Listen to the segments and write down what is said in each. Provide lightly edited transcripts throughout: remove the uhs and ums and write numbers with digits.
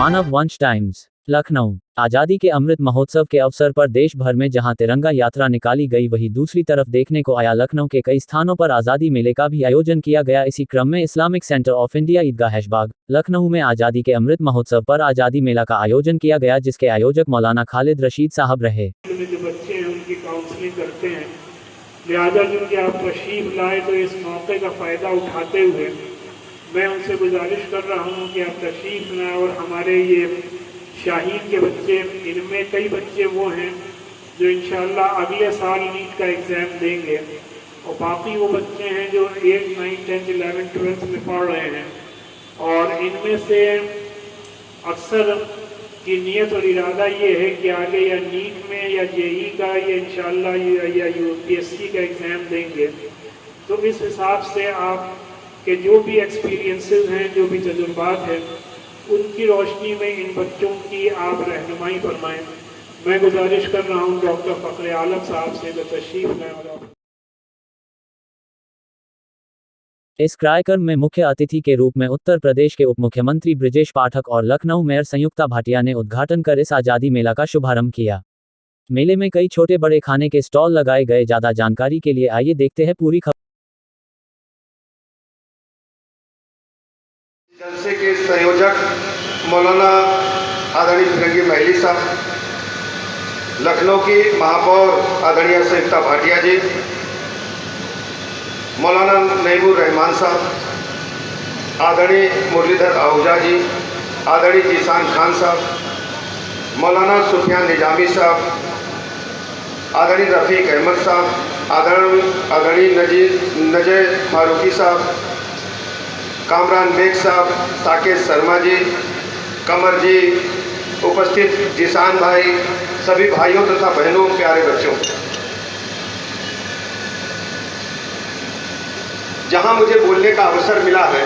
मानव वंश टाइम्स, लखनऊ। आज़ादी के अमृत महोत्सव के अवसर पर देश भर में जहां तिरंगा यात्रा निकाली गई, वहीं दूसरी तरफ देखने को आया लखनऊ के कई स्थानों पर आज़ादी मेले का भी आयोजन किया गया। इसी क्रम में इस्लामिक सेंटर ऑफ इंडिया ईदगाह ऐशबाग, लखनऊ में आज़ादी के अमृत महोत्सव पर आज़ादी मेला का आयोजन किया गया, जिसके आयोजक मौलाना खालिद रशीद साहब रहे। जो बच्चे हैं उनकी काउंसलिंग करते हैं, लिहाजा क्योंकि आप तशरीफ लाए तो इस मौके का फ़ायदा उठाते हुए मैं उनसे गुजारिश कर रहा हूँ कि आप तशरीफ लाएँ। और हमारे ये शाहीन के बच्चे, इनमें कई बच्चे वो हैं जो इंशाअल्लाह अगले साल नीट का एग्ज़ाम देंगे, और बाकी वो बच्चे हैं जो 8, 9, 10, 11, 12 में पढ़ रहे हैं। और इनमें से अक्सर की नीयत और इरादा ये है कि आगे या नीट में या जेई का या इंशाअल्लाह या यूपीएससी का एग्ज़ाम देंगे। तो इस हिसाब से आप के जो भी एक्सपीरियंसेस हैं, जो भी तजुर्बात हैं, उनकी रोशनी में इन बच्चों की आप रहनुमाई फरमाएं। मैं गुजारिश कर रहा हूँ डॉक्टर फ़खर आलम साहब से कि तशरीफ़ लाएं। इस कार्यक्रम में मुख्य अतिथि के रूप में उत्तर प्रदेश के उप मुख्यमंत्री ब्रिजेश पाठक और लखनऊ मेयर संयुक्ता भाटिया ने उद्घाटन कर इस आज़ादी मेला का शुभारंभ किया। मेले में कई छोटे बड़े खाने के स्टॉल लगाए गए। ज़्यादा जानकारी के लिए आइए देखते हैं पूरी खबर। जलसे के संयोजक मौलाना आदरणीय फिरंगी महली साहब, लखनऊ की महापौर आदरणीय संयुक्ता भाटिया जी, मौलाना नईमुर रहमान साहब, आदरणीय मुरलीधर आहूजा जी, आदरणीय जीशान खान साहब, मौलाना सुफियान निजामी साहब, आदरणीय रफ़ीक अहमद साहब, आदरणीय नजय फारूकी साहब, कामरान बेग साहब, साकेत शर्मा जी, कमर जी, उपस्थित जीशान भाई, सभी भाइयों तथा बहनों, प्यारे बच्चों, जहां मुझे बोलने का अवसर मिला है,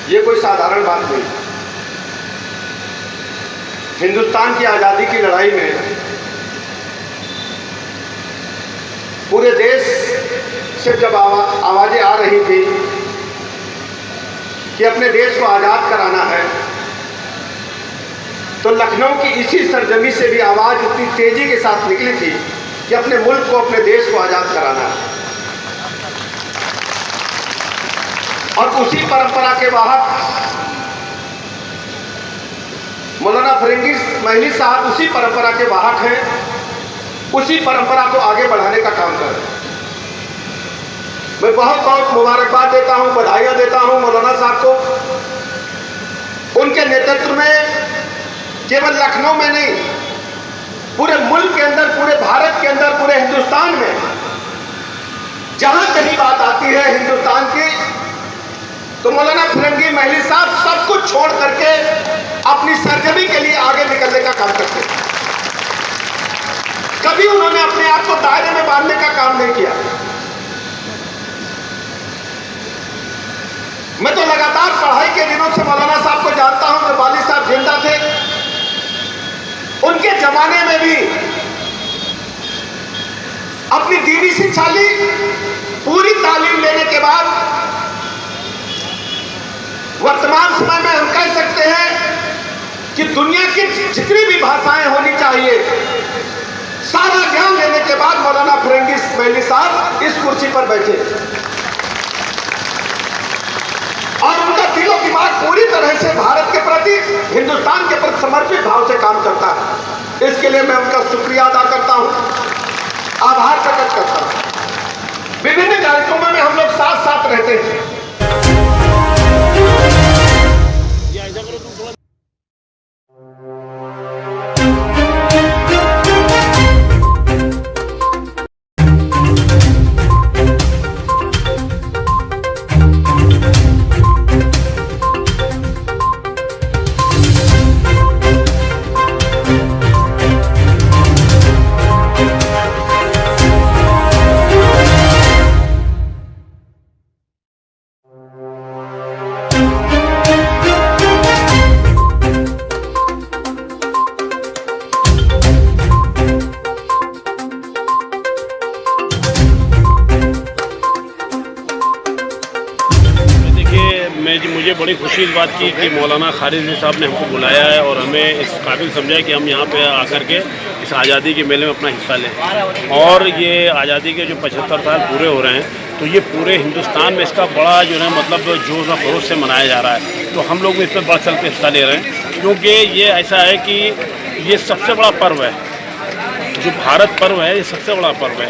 ये कोई साधारण बात नहीं। हिंदुस्तान की आज़ादी की लड़ाई में पूरे देश से जब आवाज़ें आ रही थी कि अपने देश को आज़ाद कराना है, तो लखनऊ की इसी सरजमी से भी आवाज़ उतनी तेज़ी के साथ निकली थी कि अपने मुल्क को, अपने देश को आज़ाद कराना है। और उसी परंपरा के वाहक मौलाना फिरंगी महली साहब उसी परंपरा के वाहक हैं, उसी परंपरा को आगे बढ़ाने का काम कर रहे हैं। मैं बहुत बहुत मुबारकबाद देता हूं, बधाइयां देता हूं मौलाना साहब को। उनके नेतृत्व में केवल लखनऊ में नहीं, पूरे मुल्क के अंदर, पूरे भारत के अंदर, पूरे हिंदुस्तान में जहां कहीं बात आती है हिंदुस्तान की, तो मौलाना फिरंगी महली साहब सब कुछ छोड़ करके अपनी सरजमी के लिए आगे निकलने का काम करते हैं। कभी उन्होंने अपने आप को दायरे में बांधने का काम नहीं किया। मैं तो लगातार पढ़ाई के दिनों से मौलाना साहब को जानता हूं। जब वालिद साहब जिंदा थे, उनके जमाने में भी अपनी दीनी शिक्षा ली। पूरी तालीम लेने के बाद वर्तमान समय में हम कह सकते हैं कि दुनिया की जितनी भी भाषाएं होनी चाहिए, सारा ज्ञान लेने के बाद मौलाना फिरंगी महली साहब इस कुर्सी पर बैठे, और उनका दिलो दिमाग पूरी तरह से भारत के प्रति, हिंदुस्तान के प्रति समर्पित भाव से काम करता है। इसके लिए मैं उनका शुक्रिया अदा करता हूं, आभार प्रकट करता हूं। विभिन्न कार्यक्रमों में हम लोग साथ साथ रहते हैं। मुझे बड़ी खुशी इस बात की कि मौलाना खारिजी साहब ने हमको बुलाया है और हमें इस काबिल समझा है कि हम यहाँ पे आकर के इस आज़ादी के मेले में अपना हिस्सा लें। और ये आज़ादी के जो 75 साल पूरे हो रहे हैं, तो ये पूरे हिंदुस्तान में इसका बड़ा जो है मतलब जोश और खरोश से मनाया जा रहा है। तो हम लोग भी इसमें बढ़ चढ़ के हिस्सा ले रहे हैं, क्योंकि ये ऐसा है कि ये सबसे बड़ा पर्व है, जो भारत पर्व है, ये सबसे बड़ा पर्व है।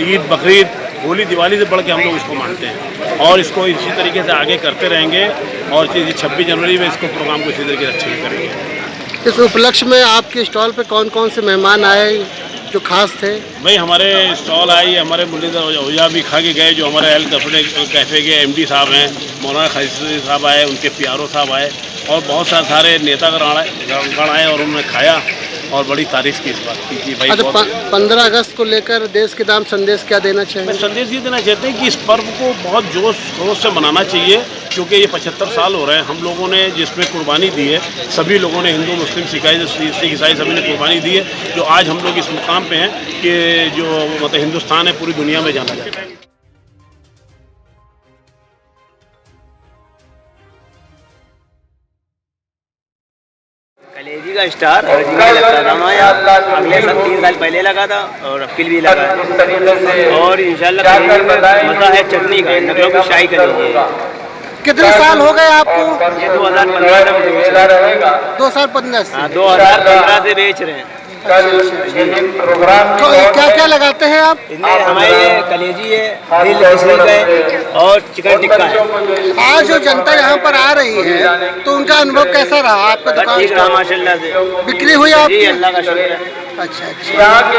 ईद, बकरीद, होली, दिवाली से बढ़ के हम लोग इसको मानते हैं और इसको इसी तरीके से आगे करते रहेंगे और 26 जनवरी में इसको प्रोग्राम को इसी तरीके से अच्छे से करेंगे। इस उपलक्ष्य में आपके स्टॉल पे कौन कौन से मेहमान आए जो खास थे? भाई हमारे स्टॉल आई, हमारे मुरलीधर ओझा भी खा के गए, जो हमारे एल कैफ़े के MD साहब हैं, मौलाना खारिजी साहब आए, उनके PRO साहब आए और बहुत सारे नेतागण आए और उन्होंने खाया और बड़ी तारीफ की इस बात की कि भाई अच्छा, 15 अगस्त को लेकर देश के नाम संदेश क्या देना मैं चाहिए? संदेश ये देना चाहते हैं कि इस पर्व को बहुत जोश खरोश से मनाना चाहिए, क्योंकि ये 75 साल हो रहे हैं। हम लोगों ने जिसमें कुर्बानी दी है, सभी लोगों ने, हिंदू, मुस्लिम, सिख ईसाई सभी ने कुर्बानी दी है, जो आज हम लोग इस मुकाम पे हैं कि जो मतलब हिंदुस्तान है पूरी दुनिया में जाना जाता है। कलेजी का स्टार हर जगह लगता था हमारे यहाँ। अगले साल 3 साल पहले लगा था और अक्ल भी लगा है और इंशाल्लाह कलेजी में मज़ा है चटनी का, नकलों की शाही कलेजी है। कितने साल हो गए आपको? ये 2015 में बेच रहे हैं। 2015 से? हाँ, 2015 से बेच रहे हैं। तो क्या क्या लगाते हैं आप? इसमें हमारे ये कलेजी है, दिल मछली का है और चिकन टिक्का है। आज जो जनता यहाँ पर आ रही है तो उनका अनुभव कैसा रहा आपका बस ठीक रहा दुकान? माशाल्लाह से। बिक्री हुई जी, आपकी? अल्लाह का शुक्र है। अच्छा।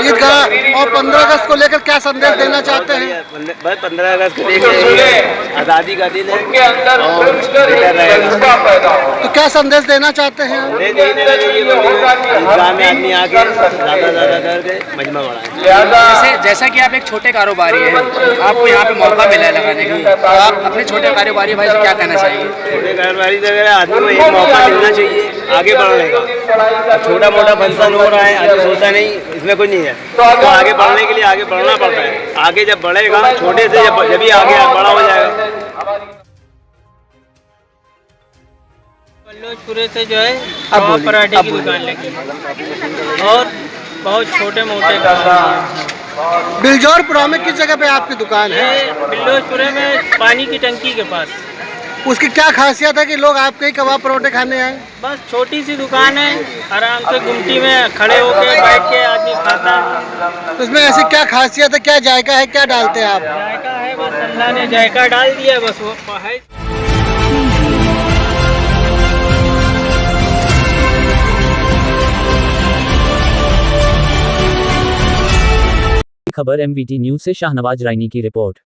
ईदगाह और 15 अगस्त को लेकर क्या संदेश देना चाहते हैं? बस 15 अगस्त को लेकर आज़ादी का दिन है और बेहतर रहेगा। तो क्या संदेश देना चाहते हैं? ईदगाह में आदमी आके ज़्यादा करके मजमा बढ़ाए। जैसा कि आप एक छोटे कारोबारी हैं, आपको यहाँ पे मौका मिला है लगाने का, तो आप अपने छोटे कारोबारी भाई से क्या कहना चाहेंगे? छोटे कारोबारी से अगर आदमी को एक मौका मिलना चाहिए आगे बढ़ने का। छोटा मोटा फंक्शन हो रहा है, आदमी सोचता नहीं इसमें कुछ नहीं है, तो आगे बढ़ने के लिए आगे बढ़ना पड़ता है। आगे जब बढ़ेगा, छोटे से जब भी आगे बड़ा हो जाएगा। बल्लोचपुरे से जो है पाव पराठे की दुकान लगी और बहुत छोटे मोटे काम। बिलजौरपुरा में किस जगह पे आपकी दुकान है? बिल्लोचपुरे में पानी की टंकी के पास। उसकी क्या खासियत है कि लोग आपके ही कबाब परोठे खाने आए? बस छोटी सी दुकान है, आराम से गुमटी में खड़े होकर बैठ के आदमी खाता है। तो इसमें ऐसी क्या खासियत है, क्या जायका है, क्या डालते हैं आप? जायका है, बस अल्लाह ने जायका डाल दिया, बस वो है। खबर MVT न्यूज से शाहनवाज रायनी की रिपोर्ट।